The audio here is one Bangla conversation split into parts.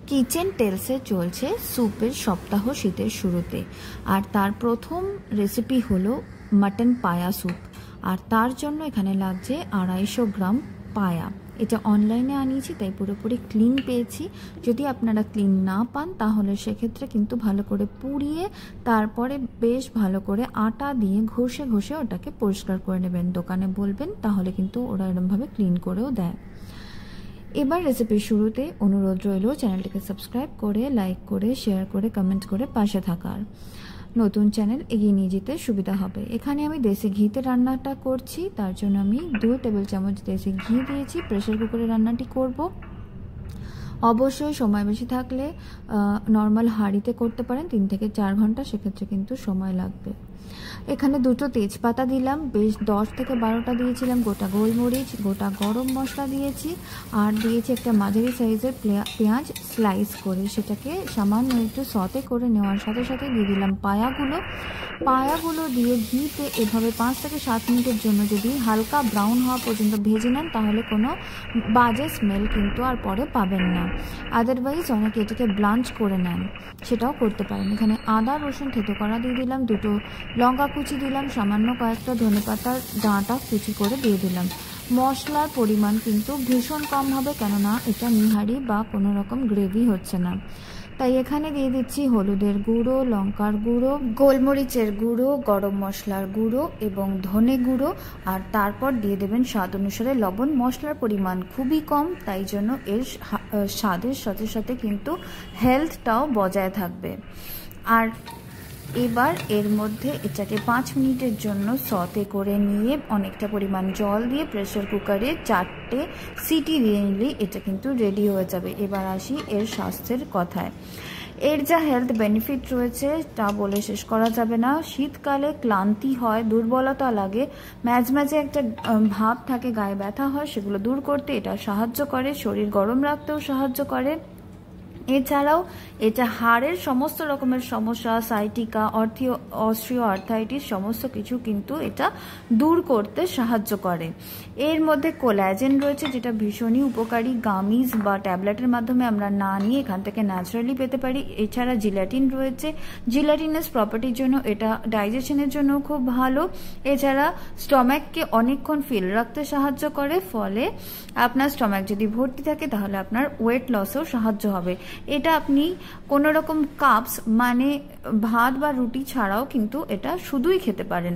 কিচেন টেলসে চলছে স্যুপের সপ্তাহ শীতের শুরুতে, আর তার প্রথম রেসিপি হলো মাটন পায়া স্যুপ। আর তার জন্য এখানে লাগছে 250 গ্রাম পায়া। এটা অনলাইনে আনিয়েছি, তাই পুরোপুরি ক্লিন পেয়েছি। যদি আপনারা ক্লিন না পান তাহলে সেক্ষেত্রে কিন্তু ভালো করে পুড়িয়ে তারপরে বেশ ভালো করে আটা দিয়ে ঘষে ঘষে ওটাকে পরিষ্কার করে নেবেন। দোকানে বলবেন, তাহলে কিন্তু ওরা এরকমভাবে ক্লিন করেও দেয়। এবার রেসিপির শুরুতে অনুরোধ রইল চ্যানেলটিকে সাবস্ক্রাইব করে, লাইক করে, শেয়ার করে, কমেন্ট করে পাশে থাকার। নতুন চ্যানেল এগিয়ে নিয়ে যেতে সুবিধা হবে। এখানে আমি দেশি ঘিতে রান্নাটা করছি, তার জন্য আমি 2 টেবিল চামচ দেশি ঘি দিয়েছি। প্রেসার কুকারে রান্নাটি করব। অবশ্যই সময় বেশি থাকলে নর্মাল হাঁড়িতে করতে পারেন, 3 থেকে 4 ঘন্টা, সেক্ষেত্রে কিন্তু সময় লাগবে। এখানে 2টো তেজপাতা দিলাম, বেশ 10 থেকে 12টা দিয়েছিলাম গোটা গোলমরিচ, গোটা গরম মশলা দিয়েছি, আর দিয়েছি একটা মাঝারি সাইজের পেঁয়াজ স্লাইস করে। সেটাকে সামান্য একটু সতে করে নেওয়ার সাথে সাথে দিয়ে দিলাম পায়াগুলো দিয়ে ঘিতে এভাবে 5 থেকে 7 মিনিটের জন্য যদি হালকা ব্রাউন হওয়া পর্যন্ত ভেজে নেন তাহলে কোনো বাজে স্মেল কিন্তু আর পরে পাবেন না। আদারওয়াইজ অনেকে এটাকে ব্লাঞ্চ করে নেন, সেটাও করতে পারেন। এখানে আদা রসুন থেতো করা দিয়ে দিলাম, 2টো লঙ্কা কুচি দিলাম, সামান্য কয়েকটা ধনেপাতার ডাঁটা কুচি করে দিয়ে দিলাম। মশলার পরিমাণ কিন্তু ভীষণ কম হবে, কেননা এটা নিহারি বা কোনো রকম গ্রেভি হচ্ছে না। তাই এখানে দিয়ে দিচ্ছি হলুদের গুঁড়ো, লঙ্কার গুঁড়ো, গোলমরিচের গুঁড়ো, গরম মশলার গুঁড়ো এবং ধনে গুঁড়ো, আর তারপর দিয়ে দেবেন স্বাদ অনুসারে লবণ। মশলার পরিমাণ খুবই কম, তাই জন্য এর স্বাদের সাথে সাথে কিন্তু হেলথটাও বজায় থাকবে। আর এবার এর মধ্যে এটাকে 5 মিনিটের জন্য সতে করে নিয়ে অনেকটা পরিমাণ জল দিয়ে প্রেসার কুকারে 4টে সিটি দিয়ে নিলেই এটা কিন্তু রেডি হয়ে যাবে। এবার আসি এর স্বাস্থ্যের কথায়। এর যা হেলথ বেনিফিট রয়েছে তা বলে শেষ করা যাবে না। শীতকালে ক্লান্তি হয়, দুর্বলতা লাগে, ম্যাজম্যাজে একটা ভাব থাকে, গায়ে ব্যথা হয়, সেগুলো দূর করতে এটা সাহায্য করে। শরীর গরম রাখতেও সাহায্য করে। এছাড়াও এটা হাড়ের সমস্ত রকমের সমস্যা, সাইটিকা, অস্ট্রিও আর্থাইটিস, সমস্ত কিছু কিন্তু এটা দূর করতে সাহায্য করে। এর মধ্যে কোলাজেন রয়েছে, যেটা ভীষণই উপকারী। গামিজ বা ট্যাবলেটের মাধ্যমে আমরা না নিয়ে এখান থেকে ন্যাচারালি পেতে পারি। এছাড়া জিলাটিন রয়েছে, জিলাটিনাস প্রপার্টির জন্য এটা ডাইজেশনের জন্য খুব ভালো। এছাড়া স্টমাককে অনেকক্ষণ ফিল রাখতে সাহায্য করে, ফলে আপনার স্টমাক যদি ভর্তি থাকে তাহলে আপনার ওয়েট লসেও সাহায্য হবে। এটা আপনি কোনো রকম কাপস মানে ভাত বা রুটি ছাড়াও কিন্তু এটা শুধুই খেতে পারেন।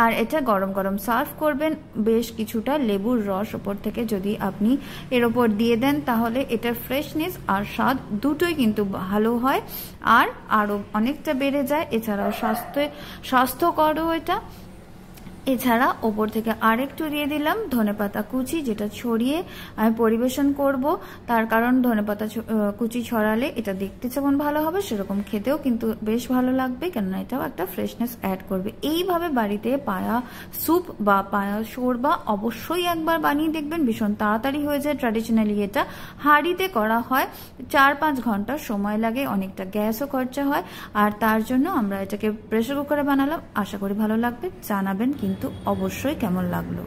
আর এটা গরম গরম সার্ভ করবেন। বেশ কিছুটা লেবুর রস ওপর থেকে যদি আপনি এর ওপর দিয়ে দেন তাহলে এটার ফ্রেশনেস আর স্বাদ দুটোই কিন্তু ভালো হয়, আর আরও অনেকটা বেড়ে যায়। এছাড়াও স্বাস্থ্যকরও এটা। এছাড়া ওপর থেকে আরেকটু দিয়ে দিলাম ধনেপাতা কুচি, যেটা ছড়িয়ে আমি পরিবেশন করব। তার কারণ ধনেপাতা কুচি ছড়ালে এটা দেখতে যেমন ভালো হবে, সেরকম খেতেও কিন্তু বেশ ভালো লাগবে, কেননা এটাও একটা ফ্রেশনেস অ্যাড করবে। এইভাবে বাড়িতে পায়া স্যুপ বা পায়া শোরবা অবশ্যই একবার বানিয়ে দেখবেন, ভীষণ তাড়াতাড়ি হয়ে যায়। ট্র্যাডিশনালি এটা হাঁড়িতে করা হয়, 4-5 ঘন্টা সময় লাগে, অনেকটা গ্যাসও খরচা হয়। আর তার জন্য আমরা এটাকে প্রেসার কুকারে বানালাম। আশা করি ভালো লাগবে, জানাবেন কিন্তু অবশ্যই কেমন লাগলো।